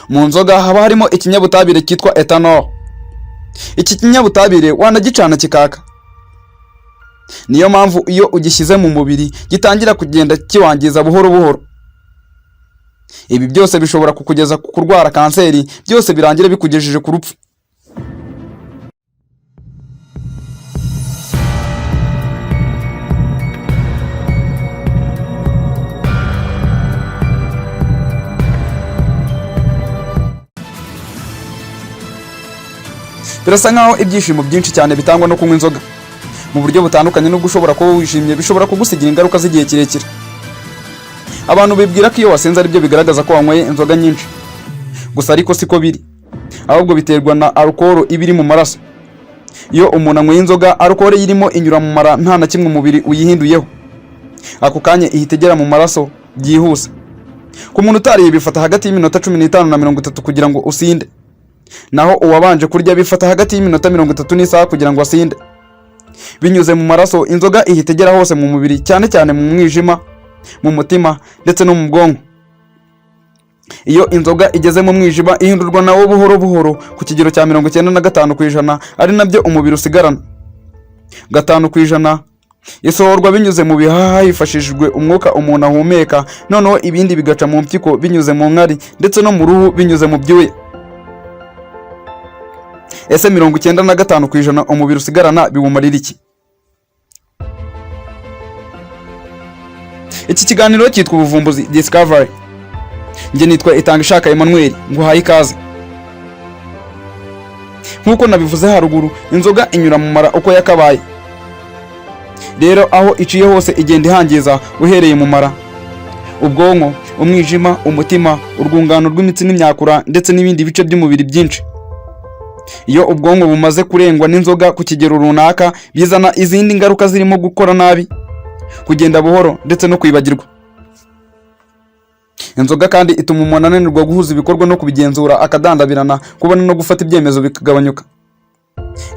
Mu nzoga haba harimo ikinyabutabire cyitwa ethanol. Iki kinyabutabire wanagicana kikaka. Niyo mpamvu iyo ugishyize mu mubiri gitangira kugenda kiwangiza buhoro buhoro. Ibi byose bishobora kukugeza ku kurwara kanseri, byose birangira bikugejeje ku rupfu. Birasa nkaho ibyishimo byinshi cyane bitangwa no kunywa inzoga mu buryo butandukanye, nubwo ushobora kuba wishimye bishobora kugusigira ingaruka z'igihe kirekire. Abantu bibwira ko iyo wasenze ari byo bigaragaza ko wanyweye inzoga nyinshi, gusa ariko siko biri, ahubwo biterwa na alcohol ibiri mu maraso. Iyo umuntu anyweye inzoga, alcohol irimo inyura mu mara nta na kimwe umubiri uyihinduyeho, ako kanya ihita igera mu maraso byihuse. Ku muntu utariye bifata hagati y'iminota 15 na 30 kugira ngo usinde, naho uwabanje kurya bifata hagati y'iminota 30 n'isaha kugira ngo asinde. Binyuze mu maraso, inzoga ihita igera hose mu mubiri, cyane cyane mu mwijima, mu mutima ndetse no mu bwonko. Iyo inzoga igeze mu mwijima ihindurwa nawo buhoro buhoro ku kigero cya 95%, ari nabyo umubiri usigarana. 5% isohorwa binyuze mu bihaha hifashishijwe umwuka umuntu ahumeka, noneho ibindi bigaca mu mpyiko binyuze mu nkari ndetse no mu ruhu binyuze mu byuya. Ese 95% umubiri usigarana biwumarira iki? Iki kiganiro cyitwa ubuvumbuzi Discovery. Nge nitwa Itangishaka Emmanuel, nguhaye ikaze. Nkuko nabivuze haruguru, inzoga inyura mu mara uko yakabaye. Rero aho iciye hose igenda ihangiza, uhereye mu mara, ubwonko, umwijima, umutima, urwungano rw'imitsi n'imyakura ndetse n'ibindi bice by'umubiri byinshi. Iyo ubwonko bumaze kurengwa n'inzoga ku kigero runaka, bizana izindi ngaruka zirimo gukora nabi, kugenda buhoro ndetse no kwibagirwa. Inzoga kandi ituma umuntu ananirwa guhuza ibikorwa no kubigenzura, akadandabirana, kubona no gufata ibyemezo bikagabanyuka.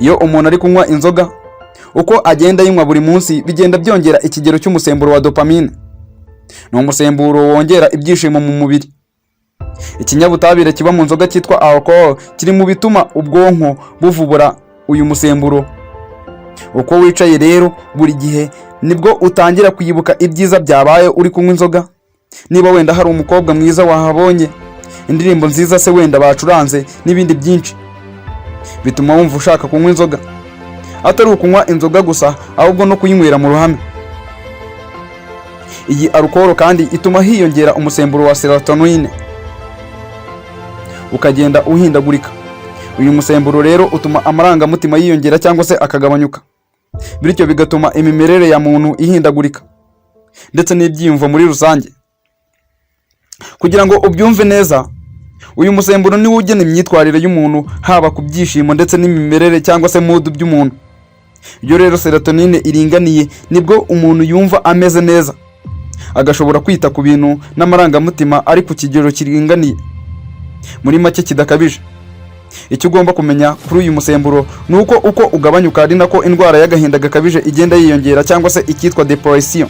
Iyo umuntu ari kunywa inzoga, uko agenda yinywa buri munsi, bigenda byongera ikigero cy'umusemburo wa dopamine. Ni umusemburo wongera ibyishimo mu mubiri. Ikinyabutabire kiba mu nzoga cyitwa alcohol kiri mu bituma ubwonko buvubura uyu musemburo. Uko wicaye rero buri gihe nibwo utangira kwibuka ibyiza byabaye uri kunywa inzoga. Niba wenda hari umukobwa mwiza wahabonye, indirimbo nziza se wenda bacuranze n'ibindi byinshi, bituma wumva ushaka kunywa inzoga. Atari ukunywa inzoga gusa, ahubwo no kuyinywera mu ruhame. Iyi alcohol kandi ituma hiyongera umusemburo wa serotonin, ukagenda uhindagurika. Uyu musemburo rero utuma amarangamutima yiyongera cyangwa se akagabanyuka, bityo bigatuma imimerere ya muntu ihindagurika ndetse n'ibyiyumvo muri rusange. Kugira ngo ubyumve neza, uyu musemburo niwo ugena imyitwarire y'umuntu, haba ku byishimo ndetse n'imimerere cyangwa se mood by'umuntu. Iyo rero serotonin iringaniye, nibwo umuntu yumva ameze neza, agashobora kwita ku bintu n'amarangamutima ari ku kigero kiringaniye, muri make kidakabije. Icyo ugomba kumenya kuri uyu musemburo ni uko ugabanyuka ari nako indwara y'agahinda gakabije igenda yiyongera, cyangwa se ikitwa depression.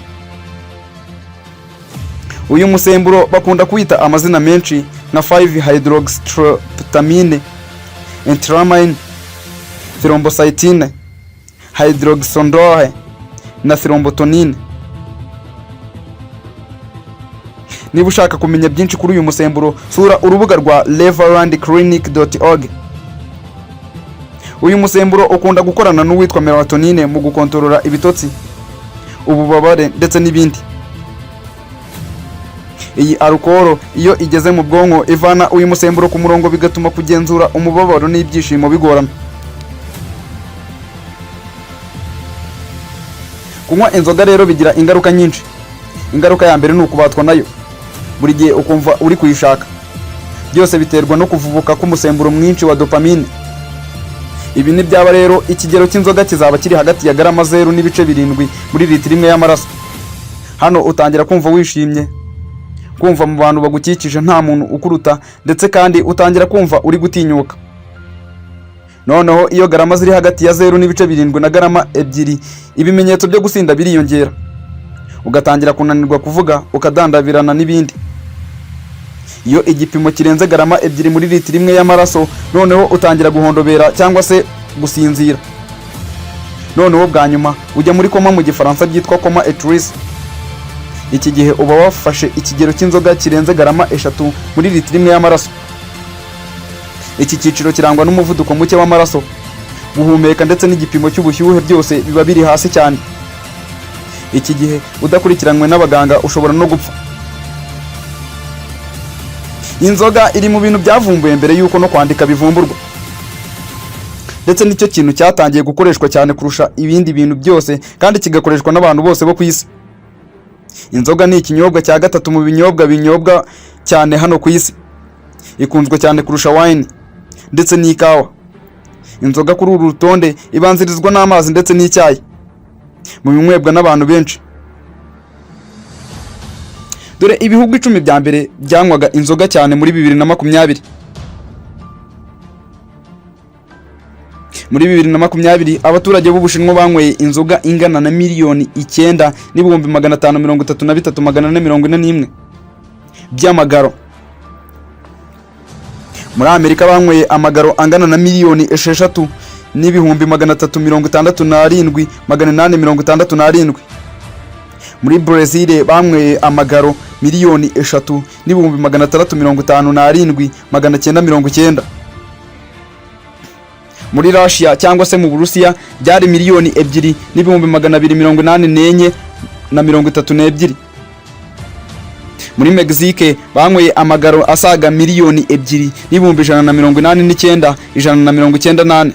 Uyu musemburo bakunda kwita amazina menshi nka 5-hydroxytryptamine, entramine, thrombocytine, hydroxyndrone na thrombotonine. Niba ushaka kumenya byinshi kuri uyu musemburo, sura urubuga rwa leverlandclinic.org. Uyu musemburo ukunda gukorana n'uwitwa melatonin mu gukontorora ibitotsi, ububabare ndetse n'ibindi. Iyi alcohol iyo igeze mu bwonko ivana uyu musemburo ku murongo, bigatuma kugenzura umubabaro n'ibyishimo bigorana. Kunywa inzoga rero bigira ingaruka nyinshi. Ingaruka ya mbere ni ukubatwa nayo, buri gihe ukumva uri kuyishaka. Byose biterwa no kuvubuka k'umusemburo mwinshi wa dopamine. Ibi ni byaba rero ikigero cy'inzoga kizaba kiri hagati ya grama 0.7 muri litiro imwe y'amaraso. Hano utangira kumva wishimye, kumva mu bantu bagukikije nta muntu ukuruta, ndetse kandi utangira kumva uri gutinyuka. Noneho iyo grama ziri hagati ya 0.7 na grama 2, ibimenyetso byo gusinda biriyongera, ugatangira kunanirwa kuvuga, ukadandabirana n'ibindi. Iyo igipimo kirenze garama 2 muri litiro imwe y'amaraso, noneho utangira guhondobera cyangwa se gusinzira. Noneho bwa nyuma ujya muri koma, mu gifaransa byitwa coma étouffée. Iki gihe uba wafashe ikigero cy'inzoga kirenze garama 3 muri litiro imwe y'amaraso. Iki cyiciro kirangwa n'umuvuduko muke w'amaraso, guhumeka ndetse n'igipimo cy'ubushyuhe byose biba biri hasi cyane. Iki gihe udakurikiranwe n'abaganga ushobora no gupfa. Inzoga iri mu bintu byavumbuye mbere yuko no kwandika bivumburwa, ndetse nicyo kintu cyatangiye gukoreshwa cyane kurusha ibindi bintu byose, kandi kigakoreshwa n'abantu bose bo ku isi. Inzoga ni ikinyobwa cya gatatu mu binyobwa cyane hano ku isi. Ikunzwe cyane kurusha wine ndetse n'ikawa. Inzoga kuri uru rutonde ibanzirizwa n'amazi ndetse n'icyayi, mu binywebwa n'abantu benshi. Dore ibihugu 10 bya mbere byanywaga inzoga cyane muri 2020. Muri 2020 abaturage b'Ubushinwa banyweye inzoga ingana na miliyoni 9,533,441 by'amagaro. Muri Amerika banyweye amagaro angana na miliyoni 6,367,867. Muri Brazil banyweye amagaro miliyoni 3,657,990. Muri Russia cyangwa se mu Burusiya byari miliyoni 2,284,032. Muri Mexique banyweye amagaro asaga miliyoni 2,189,198.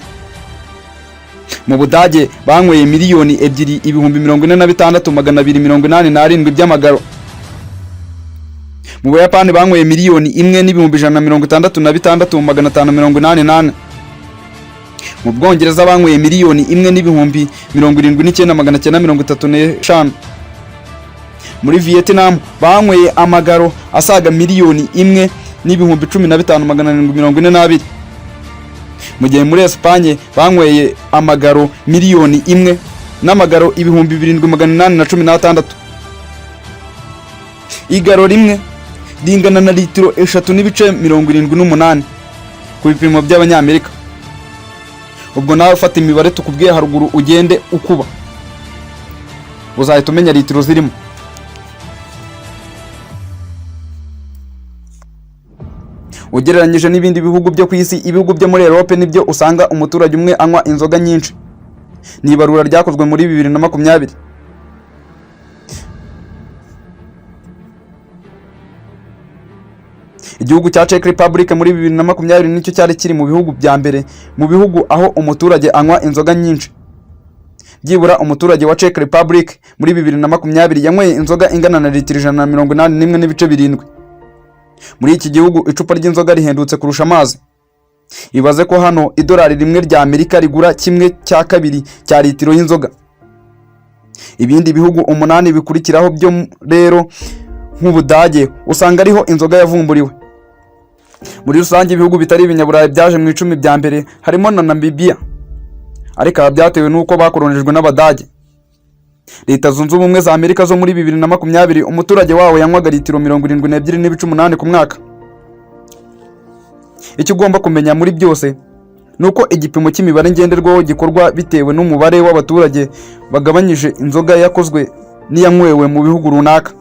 Mu Budage banyweye miliyoni 2,046,287 by'amagaro. Mu Buyapani banyweye miliyoni 1,166,588. Mu Bwongereza banyweye miliyoni 1,79,935. Muri Vietnam banyweye amagaro asaga miliyoni 1,15,742. Mu gihe muri Espagne banyweye amagaro miliyoni 1 n'amagaro 2,716. Igaro rimwe ringana na litiro 3.78 ku bipimo by'Abanyamerika. Ubwo nawe ufata imibare tukubwiye haruguru ugende ukuba, uzahita umenya litiro zirimo. Ugereranyije n'ibindi bihugu byo ku isi, ibihugu byo muri Europe nibyo usanga umuturage umwe anywa inzoga nyinshi. Ni ibarura ryakozwe muri 2020. Igihugu cya Czech Republic muri 2020 nicyo cyari kiri mu bihugu bya mbere mu bihugu aho umuturage anywa inzoga nyinshi. Byibura umuturage wa Czech Republic muri 2020 yanyweye inzoga ingana na litiro 181.7. Muri iki gihugu icupa ry'inzoga rihendutse kurusha amazi. Ibaze ko hano idolari rimwe rya Amerika rigura 1/2 cya litiro y'inzoga. Ibindi bihugu 8 bikurikiraho byo rero nk'Ubudage usanga ariho inzoga yavumburiwe. Muri rusange ibihugu bitari ibinyaburayi byaje mu 10 bya mbere harimo na Namibia, ariko byatewe nuko bakoronijwe n'Abadage. Leta Zunze Ubumwe za Amerika zo muri 2020 umuturage wawo yanywaga litiro 72.8 ku mwaka. Icyo ugomba kumenya muri byose nuko igipimo cy'imibare ngenderwaho gikorwa bitewe n'umubare w'abaturage bagabanyije inzoga yakozwe n'iyanywewe mu bihugu runaka.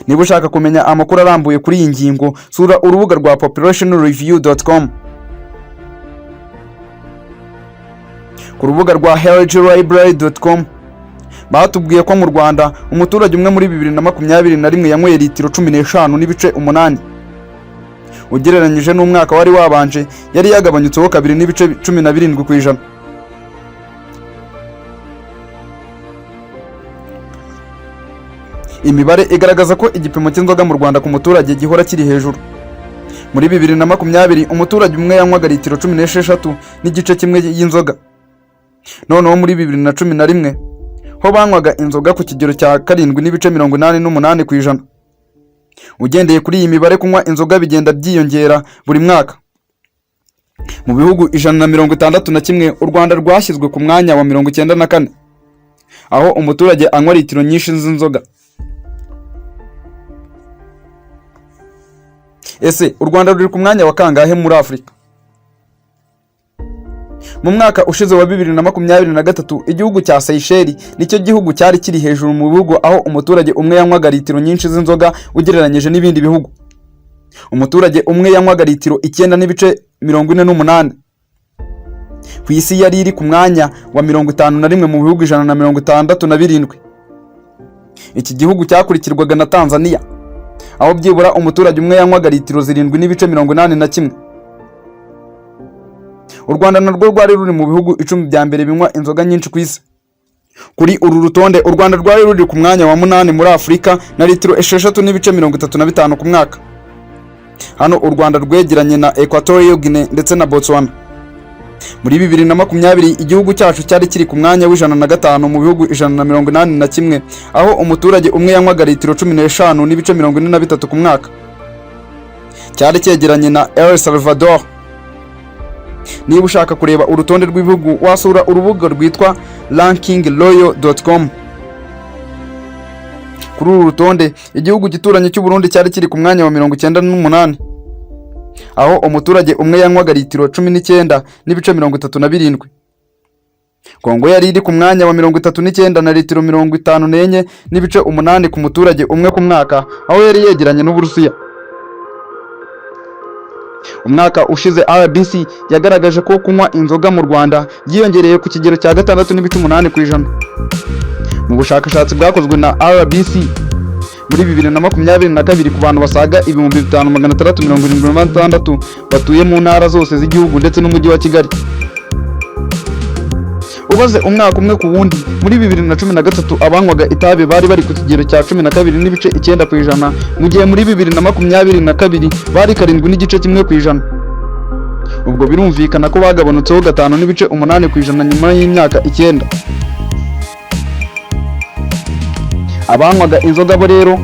Niba ushaka kumenya amakuru arambuye kuri iyi ngingo, sura urubuga rwa populationreview.com. Ku rubuga rwa healthlibrary.com batubwiye ko mu Rwanda umuturage umwe muri 2021 yanyweye litiro 15.8. Ugereranyije n'umwaka wari wabanje yari yagabanyutseho 2.17%. Imibare igaragaza ko igipimo cy'inzoga mu Rwanda ku muturage gihora kiri hejuru. Muri 2020 umuturage umwe yanywaga litiro 16 n'igice kimwe y'inzoga. Noneho muri 2011 ho banywaga inzoga ku kigero cya 7.88%. Ugendeye kuri iyi mibare kunywa inzoga bigenda byiyongera buri mwaka. Mu bihugu 161 u Rwanda rwashyizwe ku mwanya wa 94 aho umuturage anywa litiro nyinshi z'inzoga. Ese u Rwanda ruri ku mwanya wa kangahe muri Afurika? Mu mwaka ushize wa 2023 igihugu cya Seychelles nicyo gihugu cyari kiri hejuru mu bihugu aho umuturage umwe yanywaga litiro nyinshi z'inzoga ugereranyije n'ibindi bihugu. Umuturage umwe yanywaga litiro 9.48. Ku isi yari iri ku mwanya wa 51 mu bihugu 167. Iki gihugu cyakurikirwaga na Tanzania aho byibura umuturage umwe yanywaga litiro 7.81. U Rwanda narwo rwari ruri mu bihugu 10 bya mbere binywa inzoga nyinshi ku isi. Kuri uru rutonde u Rwanda rwari ruri ku mwanya wa 8 muri Afurika na litiro 6.35 ku mwaka. Hano u Rwanda rwegeranye na Equatorial Guinea ndetse na Botswana. Muri 2020 igihugu cyacu cyari kiri ku mwanya w'105 mu bihugu 181 aho umuturage umwe yanywaga litiro 15.43 ku mwaka. Cyari cyegeranye na El Salvador. Niba ushaka kureba urutonde rw'ibihugu wasura urubuga rwitwa rankingloyal.com. Kuri uru rutonde igihugu gituranye cy'u Burundi cyari kiri ku mwanya wa 98 aho umuturage umwe yanywaga litiro 19.37. Kongo yari iri ku mwanya wa 39 na litiro 54.8 ku muturage umwe ku mwaka aho yari yegeranye n'Uburusiya. Umwaka ushize RBC yagaragaje ko kunywa inzoga mu Rwanda yiyongereye ku kigero cya 6.8%. Mu bushakashatsi bwakozwe na RBC muri 2022 ku bantu basaga 5676 batuye mu ntara zose z'igihugu ndetse n'umujyi wa Kigali. Ubaze umwaka umwe ku wundi muri 2013 abanywaga itabi bari bari ku kigero cya 12.9%, mu gihe muri 2022 bari 7.1%. Ubwo birumvikana ko bagabanutseho 5.8% nyuma y'imyaka 9. Abanywaga inzoga bo rero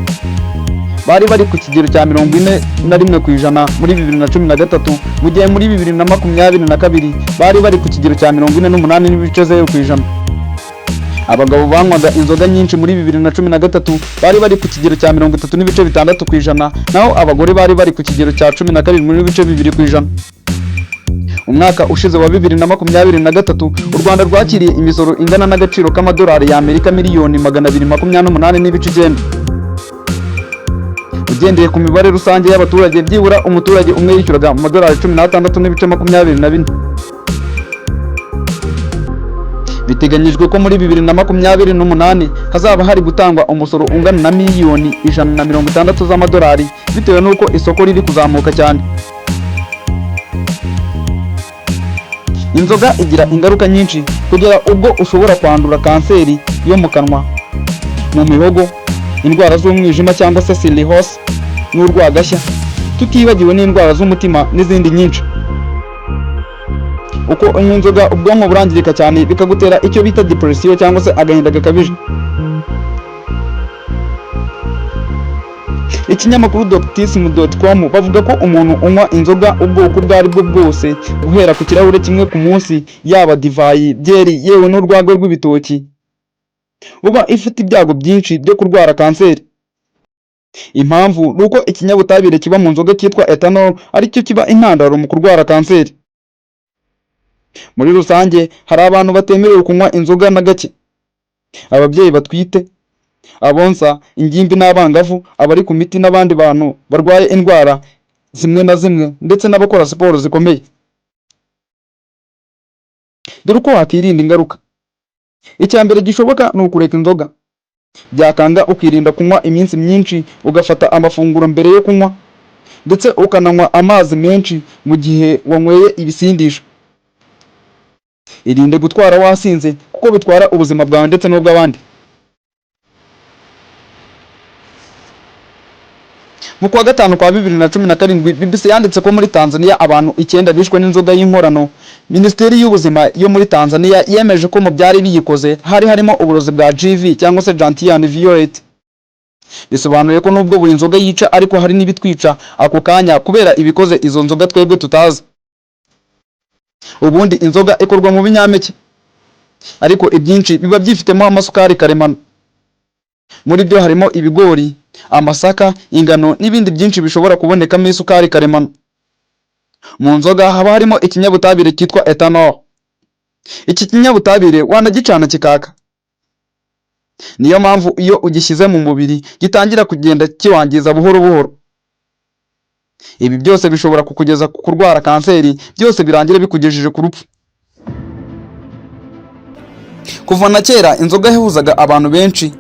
bari bari ku kigero cya 41% muri 2013, mu gihe muri 2022 bari bari ku kigero cya 48.0%. Abagabo banywaga inzoga nyinshi muri 2013 bari bari ku kigero cya 33.6%, naho abagore bari bari ku kigero cya 12.2%. Umwaka ushize wa 2023 u Rwanda rwakiriye imisoro ingana n'agaciro k'amadolari y'Amerika miliyoni 228.9. Ugendeye ku mibare rusange y'abaturage byibura umuturage umwe yishyuraga amadolari 16.24. Biteganyijwe ko muri 2028 hazaba hari gutangwa umusoro ungana na miliyoni 160 z'amadolari bitewe n'uko isoko riri kuzamuka cyane. Inzoga igira ingaruka nyinshi kugera ubwo ushobora kwandura kanseri yo mu kanwa, mu mihogo, indwara z'umwijima cyangwa se cirrhosis n'urwagashya, tutibagiwe n'indwara z'umutima n'izindi nyinshi. Uko unywa inzoga ubwonko burangirika cyane bikagutera icyo bita depression cyangwa se agahinda gakabije. Ikinyamakuru doctism.com bavuga ko umuntu unywa inzoga ubwoko bwari bwo bwose guhera ku kirahure kimwe ku munsi, yaba divayi, byeri, yewe n'urwagwa rw'ibitoki, uba ifite ibyago byinshi byo kurwara kanseri. Impamvu nuko ikinyabutabire kiba mu nzoga cyitwa ethanol aricyo kiba intandaro mu kurwara kanseri. Muri rusange hari abantu batemerewe kunywa inzoga na gake: ababyeyi batwite, abonsa, ingimbi n'abangavu, abari ku miti n'abandi bantu barwaye indwara zimwe na zimwe ndetse n'abakora siporo zikomeye. Dore uko wakirinda ingaruka. Icya mbere gishoboka ni ukureka inzoga. Byakanga ukirinda kunywa iminsi myinshi, ugafata amafunguro mbere yo kunywa ndetse ukananywa amazi menshi mu gihe wanyweye ibisindisha. Irinde gutwara wasinze kuko bitwara ubuzima bwawe ndetse n'ubw'abandi. Mu kwa gatanu kwa 2017 BBC yanditse ko muri Tanzania abantu 9 bishwe n'inzoga y'inkorano. Minisiteri y'ubuzima yo muri Tanzania yemeje ko mu byari biyikoze hari harimo uburozi bwa GV cyangwa se Gentian Violet. Bisobanuye ko nubwo buri nzoga yica ariko hari n'ibitwica ako kanya kubera ibikoze izo nzoga twebwe tutazi. Ubundi inzoga ikorwa mu binyampeke ariko ibyinshi biba byifitemo amasukari karemano. Muri byo harimo ibigori, amasaka, ingano n'ibindi byinshi bishobora kubonekamo isukari karemano. Mu nzoga haba harimo ikinyabutabire cyitwa ethanol. Iki kinyabutabire wanagicana kikaka. Niyo mpamvu iyo ugishyize mu mubiri gitangira kugenda kiwangiza buhoro buhoro. Ibi byose bishobora kukugeza ku kurwara kanseri, byose birangira bikugejeje ku rupfu. Kuva na kera inzoga yahuzaga abantu benshi.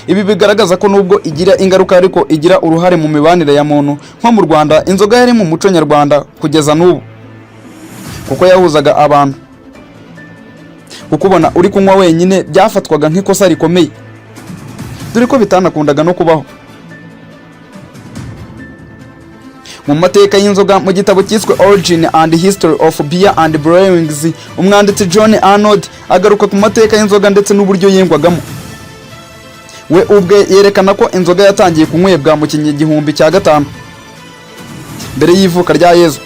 Ibi bigaragaza ko nubwo igira ingaruka ariko igira uruhare mu mibanire ya muntu. Nko mu Rwanda inzoga yari mu muco nyarwanda kugeza n'ubu, kuko yahuzaga abantu. Kukubona uri kunywa wenyine byafatwaga nk'ikosa rikomeye, dore ko bitanakundaga no kubaho. Mu mateka y'inzoga mu gitabo cyiswe Origin and History of Beer and Brewings, umwanditsi John Arnold agaruka ku mateka y'inzoga ndetse n'uburyo yengwagamo. We ubwe yerekana ko inzoga yatangiye kunywebwa mu kinyagihumbi cya 5 mbere y'ivuka rya Yezu.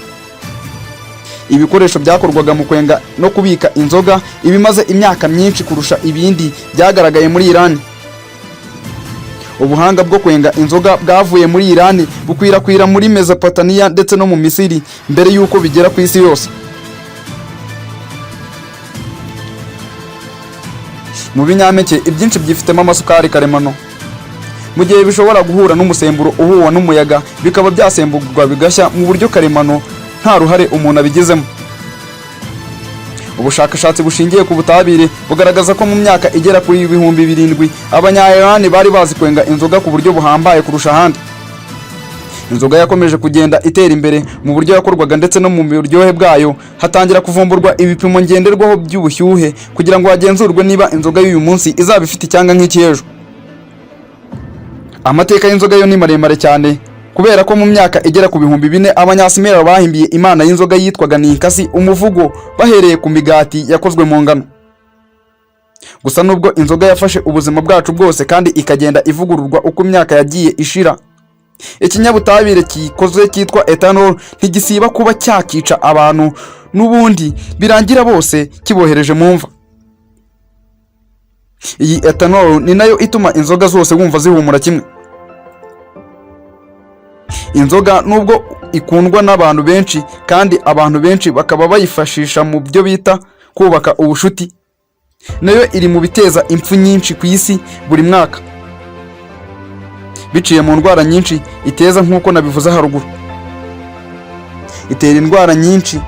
Ibikoresho byakorwaga mu kwenga no kubika inzoga ibimaze imyaka myinshi kurusha ibindi byagaragaye muri Iran. Ubuhanga bwo kwenga inzoga bwavuye muri Iran bukwirakwira muri Mesopotamia ndetse no mu Misiri mbere y'uko bigera ku isi yose. Mu binyampeke ibyinshi byifitemo amasukari karemano, mu gihe bishobora guhura n'umusemburo uhuwa n'umuyaga bikaba byasemburwa bigashya mu buryo karemano nta ruhare umuntu abigizemo. Ubushakashatsi bushingiye ku butabire bugaragaza ko mu myaka igera kuri 7,000 Abanya-Iran bari bazi kwenga inzoga ku buryo buhambaye kurusha ahandi. Inzoga yakomeje kugenda itera imbere mu buryo yakorwaga ndetse no mu buryohe bwayo, hatangira kuvumburwa ibipimo ngenderwaho by'ubushyuhe kugira ngo hagenzurwe niba inzoga y'uyu munsi izaba ifite icyanga nk'icyejo. Amateka y'inzoga yo ni maremare cyane, kubera ko mu myaka igera ku 4,000 Abanyasumera bahimbiye imana y'inzoga yitwaga Ninkasi umuvugo bahereye ku migati yakozwe mu ngano. Gusa nubwo inzoga yafashe ubuzima bwacu bwose kandi ikagenda ivugururwa uko imyaka yagiye ishira, ikinyabutabire kikoze cyitwa ethanol ntigisiba kuba cyakica abantu, n'ubundi birangira bose kibohereje mu mva. Iyi ethanol ni nayo ituma inzoga zose wumva zihumura kimwe. Inzoga nubwo ikundwa n'abantu benshi kandi abantu benshi bakaba bayifashisha mu byo bita kubaka ubushuti, nayo iri mu biteza impfu nyinshi ku isi buri mwaka, biciye mu ndwara nyinshi iteza. Nk'uko nabivuze haruguru, itera indwara nyinshi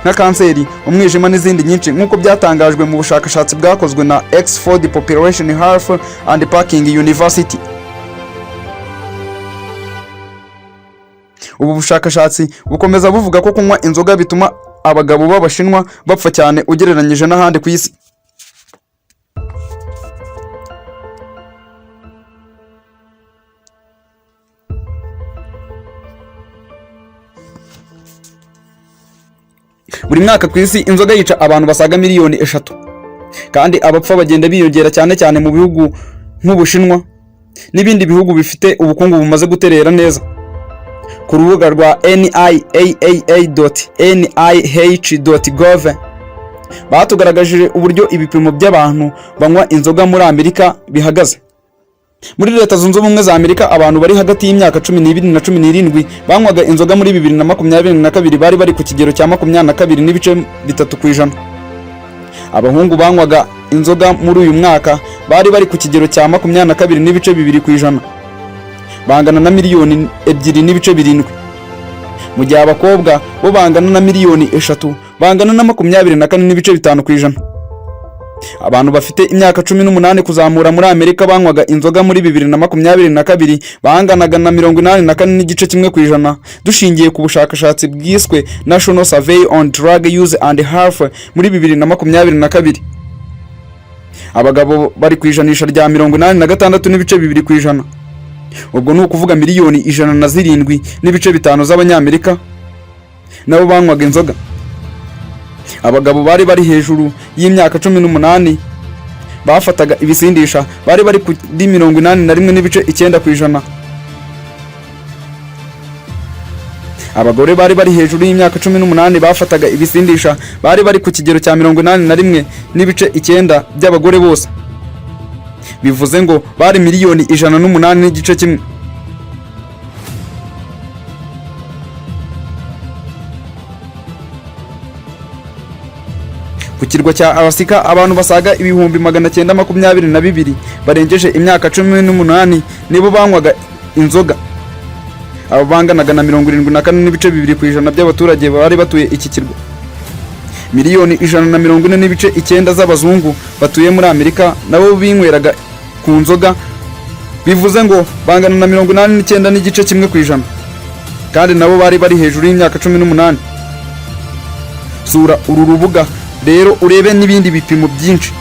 nka kanseri, umwijima n'izindi nyinshi, nk'uko byatangajwe mu bushakashatsi bwakozwe na Oxford Population Health and Parking University. Ubu bushakashatsi bukomeza buvuga ko kunywa inzoga bituma abagabo b'Abashinwa bapfa cyane ugereranyije n'ahandi ku isi. Buri mwaka ku isi inzoga yica abantu basaga 3 miliyoni, kandi abapfa bagenda biyongera cyane cyane mu bihugu nk'Ubushinwa n'ibindi bihugu bifite ubukungu bumaze guterera neza. Ku rubuga rwa niaa.nih.gov batugaragaje uburyo ibipimo by'abantu banywa inzoga muri Amerika bihagaze. Muri Leta Zunze Ubumwe za Amerika abantu bari hagati y'imyaka 12 na 17 banywaga inzoga muri 2022 bari bari ku kigero cya 22.3%. Abahungu banywaga inzoga muri uyu mwaka bari bari ku kigero cya 22.2%, bangana na 2.7 mu gihe abakobwa bo bangana na 3 miliyoni, bangana na 24.5%. Abantu bafite imyaka 18 kuzamura muri Amerika banywaga inzoga muri 2022 banganaga na 84.1%, dushingiye ku bushakashatsi bwiswe National Survey on Drug Use and Health muri 2022. Abagabo bari ku ijanisha rya 86.2%. Ubwo ni ukuvuga 107.5 z'Abanyamerika nabo banywaga inzoga. Abagabo bari bari hejuru y'imyaka 18 bafataga ibisindisha bari bari kuri 81.9%. Abagore bari bari hejuru y'imyaka 18 bafataga ibisindisha bari bari ku kigero cya 81.9% by'abagore bose. bivuze ngo bari miliyoni 108 n'igice kimwe. Ku kirwa cya Alasika abantu basaga ibihumbi 922 barengeje imyaka 18 nibo banywaga inzoga. Abo banganaga na 74.2% by'abaturage bari batuye iki kirwa. Miliyoni 140.9 z'abazungu batuye muri Amerika nabo binyweraga ku nzoga, bivuze ngo bangana na 89 n'igice kimwe ku ijana, kandi nabo bari hejuru y'imyaka 18. Sura uru rubuga rero urebe n'ibindi bipimo byinshi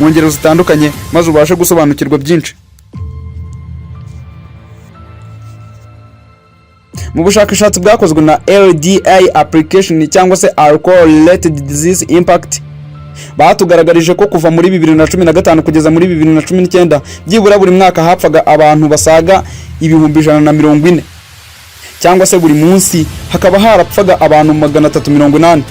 mu ngero zitandukanye maze ubashe gusobanukirwa byinshi. Mu bushakashatsi bwakozwe na LDA application cyangwa se alcohol related disease impact, batugaragarije ko kuva muri 2015 kugeza muri 2019 byibura buri mwaka hapfaga abantu basaga ibihumbi 140, cyangwa se buri munsi hakaba harapfaga abantu 380.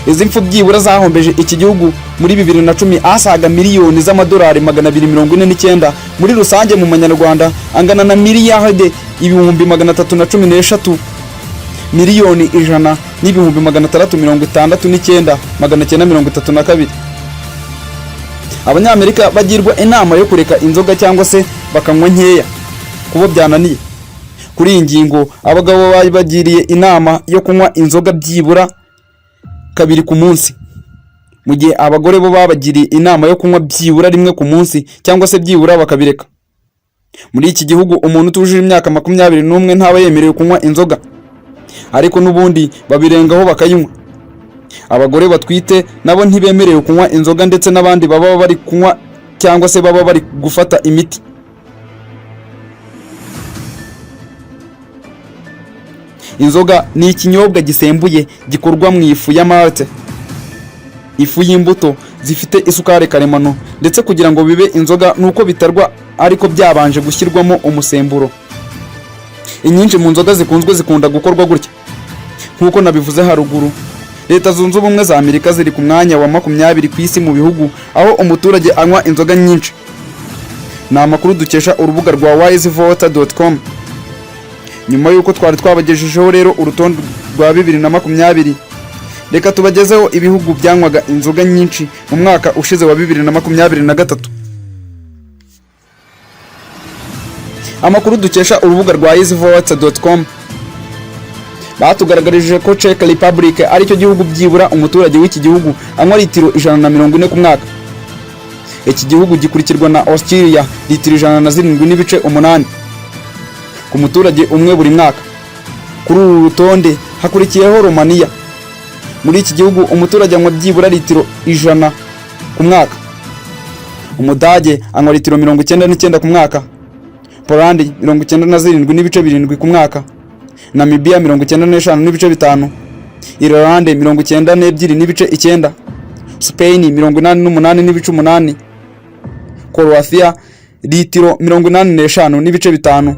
Izi mfu byibura zahombeje iki gihugu muri 2010 asaga miliyoni z'amadolari 249 muri rusange mu manyarwanda angana na miliyarde ibihumbi 316 miliyoni 100 n'ibihumbi 669,932. Abanyamerika bagirwa inama yo kureka inzoga cyangwa se bakanywa nkeya kubo byananiye. Kuri iyi ngingo abagabo bagiriye inama yo kunywa inzoga byibura 2 ku munsi, mu gihe abagore bo babagiriye inama yo kunywa byibura 1 ku munsi cyangwa se byibura bakabireka. Muri iki gihugu umuntu utujuje imyaka 21 ntaba yemerewe kunywa inzoga, ariko n'ubundi babirengaho bakayinywa. Abagore batwite nabo ntibemerewe kunywa inzoga, ndetse n'abandi baba bari kunywa cyangwa se baba bari gufata imiti. Inzoga ni ikinyobwa gisembuye gikorwa mu ifu ya malt, ifu y'imbuto zifite isukari karemano, ndetse kugira ngo bibe inzoga nuko bitarwa ariko byabanje gushyirwamo umusemburo. Inyinshi mu nzoga zikunzwe zikunda gukorwa gutya. Nkuko nabivuze haruguru, Leta Zunze Ubumwe za Amerika ziri ku mwanya wa 20 ku isi mu bihugu aho umuturage anywa inzoga nyinshi. Ni amakuru dukesha urubuga rwa wisevoter.com. Nyuma yuko twari twabagejejeho rero urutonde rwa 2020, reka tubagezeho ibihugu byanywaga inzoga nyinshi mu mwaka ushize wa 2023. Amakuru dukesha urubuga rwa wisevoter.com batugaragarije ko Czech Republic ari cyo gihugu byibura umuturage w'iki gihugu anywa litiro 140 ku mwaka. Iki gihugu gikurikirwa na Austria litiro 107.8 ku muturage umwe buri mwaka. Kuri uru rutonde hakurikiyeho Romania. Muri iki gihugu umuturage anywa byibura litiro 100 ku mwaka. Umudage anywa litiro 99 ku mwaka. Poland 97.7 ku mwaka. Namibia 95.5. Ireland 92.9. Spain 88.8. Croatia litiro 85.5,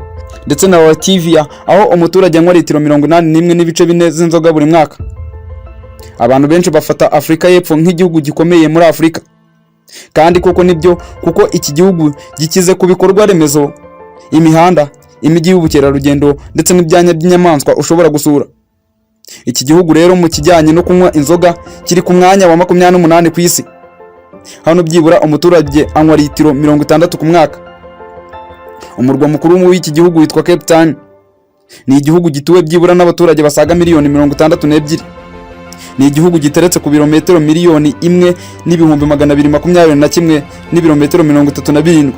ndetse na Latvia aho umuturage anywa litiro 81.4 z'inzoga buri mwaka. Abantu benshi bafata Afrika y'Epfo nk'igihugu gikomeye muri Afrika, kandi koko nibyo, kuko iki gihugu gikize ku bikorwa remezo, imihanda, imijyi y'ubukerarugendo ndetse n'ibyanya by'inyamaswa ushobora gusura. Iki gihugu rero mu kijyanye no kunywa inzoga kiri ku mwanya wa 28 ku isi. Hano byibura umuturage anywa litiro 60 ku mwaka. Umurwa mukuru w'iki gihugu witwa Cape Town. Ni igihugu gituwe byibura n'abaturage basaga miliyoni 62. Ni igihugu giteretse ku birometero miliyoni 1,221 n'ibirometero 37.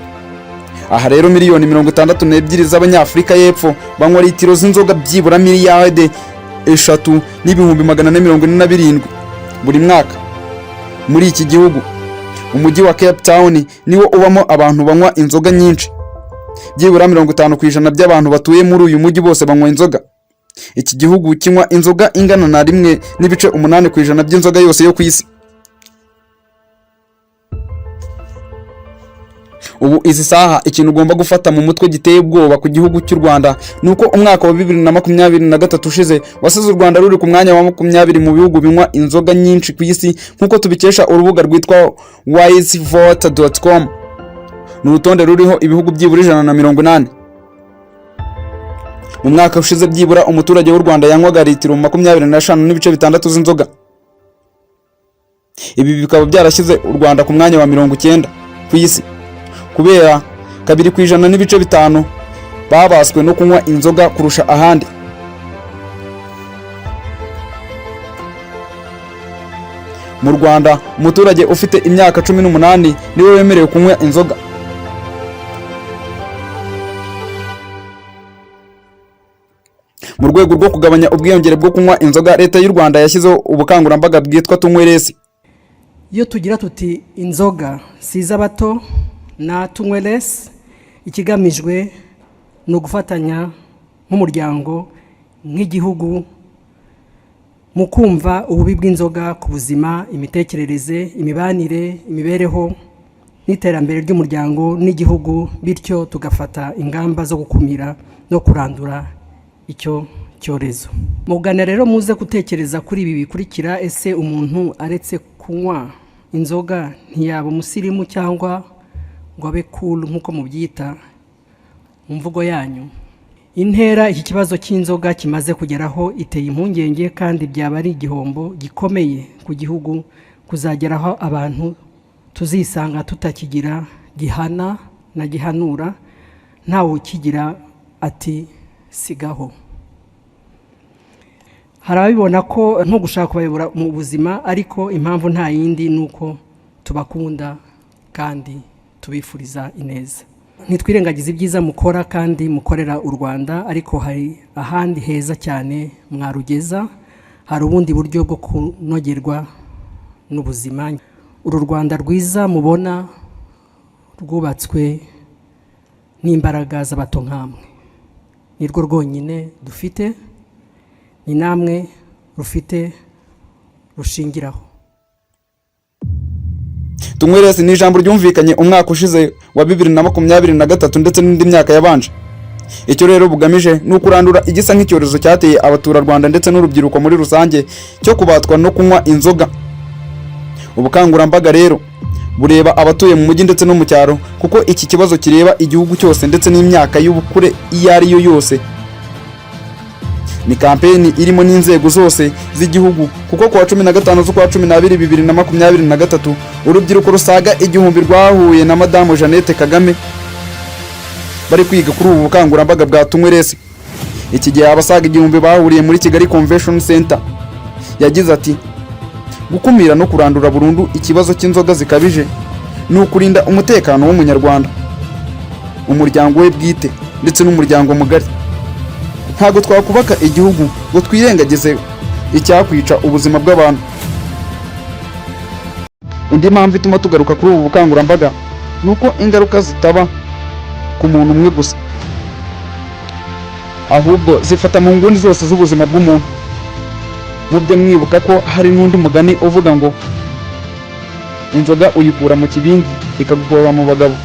Aha rero miliyoni 62 z'Abanyafrika y'Epfo banywa litiro z'inzoga byibura miliyarde 3,447 buri mwaka. Muri iki gihugu umujyi wa Cape Town niwo ubamo abantu banywa inzoga nyinshi. Byibura 50% by'abantu batuye muri uyu mujyi bose banywa inzoga. Iki gihugu kinywa inzoga ingana na 1.8% by'inzoga yose yo ku isi. Ubu izi saha ikintu ugomba gufata mu mutwe giteye ubwoba ku gihugu cy'u Rwanda nuko umwaka wa 2023 ushize wasize u Rwanda ruri ku mwanya wa 20 mu bihugu binywa inzoga nyinshi ku isi, nkuko tubikesha urubuga rwitwa wisevoter.com. N'urutonde ruriho ibihugu byibura 180. Mu mwaka ushize byibura umuturage w'u Rwanda yanywaga litiro 25.6 z'inzoga. Ibi bikaba byarashyize u Rwanda ku mwanya wa 90 ku isi, kubera 2.5% babaswe no kunywa inzoga kurusha ahandi. Mu Rwanda umuturage ufite imyaka 18 niwe wemerewe kunywa inzoga. Mu rwego rwo kugabanya ubwiyongere bwo kunywa inzoga, leta y'u Rwanda yashyizeho ubukangurambaga bwitwa tunyweresi. Iyo tugira tuti inzoga si iz'abato na tunyweresi, ikigamijwe ni ugufatanya nk'umuryango nk'igihugu mu kumva ububi bw'inzoga ku buzima, imitekerereze, imibanire, imibereho n'iterambere ry'umuryango n'igihugu, bityo tugafata ingamba zo gukumira no kurandura icyo cyorezo. Mugana rero muze gutekereza kuri ibi bikurikira: ese umuntu aretse kunywa inzoga ntiyaba umusirimu cyangwa ngo abe cool nk'uko mubyita mu mvugo yanyu? Intera iki kibazo cy'inzoga kimaze kugeraho iteye impungenge, kandi byaba ari igihombo gikomeye ku gihugu kuzageraho abantu tuzisanga tutakigira gihana na gihanura, ntawe ukigira ati sigaho. Hari abibona ko nko gushaka kubayobora mu buzima, ariko impamvu nta yindi nuko tubakunda kandi tubifuriza ineza. Ntitwirengagize ibyiza mukora kandi mukorera u Rwanda, ariko hari ahandi heza cyane mwarugeza. Hari ubundi buryo bwo kunogerwa n'ubuzima. Uru Rwanda rwiza mubona rwubatswe n'imbaraga z'abato nkamwe, nirwo rwonyine dufite, ni namwe rufite rushingiraho. Tunyweresi ni ijambo ryumvikanye umwaka ushize wa 2023 ndetse n'indi myaka yabanje. Icyo rero bugamije ni ukurandura igisa nk'icyorezo cyateye abaturarwanda ndetse n'urubyiruko muri rusange cyo kubatwa no kunywa inzoga. Ubukangurambaga rero bureba abatuye mu mujyi ndetse no mu cyaro, kuko iki kibazo kireba igihugu cyose ndetse n'imyaka y'ubukure iyo ari yo yose. Ni kampeni irimo n'inzego zose z'igihugu, kuko kuwa 15 z'ukwa 12 2023 urubyiruko rusaga 1000 rwahuye na Madamu Jeannette Kagame bari kwiga kuri ubu bukangurambaga bwa tunyweresi. Iki gihe abasaga 1000 bahuriye muri Kigali Convention Center. Yagize ati: gukumira no kurandura burundu ikibazo cy'inzoga zikabije ni ukurinda umutekano w'umunyarwanda, umuryango we bwite ndetse n'umuryango mugari. Ntago twakubaka igihugu ngo twirengagize icyakwica ubuzima bw'abantu. Indi mpamvu ituma tugaruka kuri ubu bukangurambaga nuko ingaruka zitaba ku muntu umwe gusa, ahubwo zifata mu nguni zose z'ubuzima bw'umuntu. Mubye mwibuka ko hari n'undi mugani uvuga ngo inzoga uyikura mu kibindi ikagukora mu bagabo,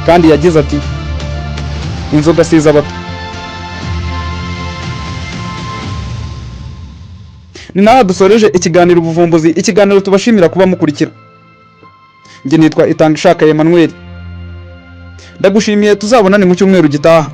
kandi yagize ati inzoga si iz'abato. Ni naho dusoreje ikiganiro ubuvumbuzi, ikiganiro tubashimira kuba mukurikira. Njye nitwa Itangishaka Emmanuel. Ndagushimiye, tuzabonane mu cyumweru gitaha.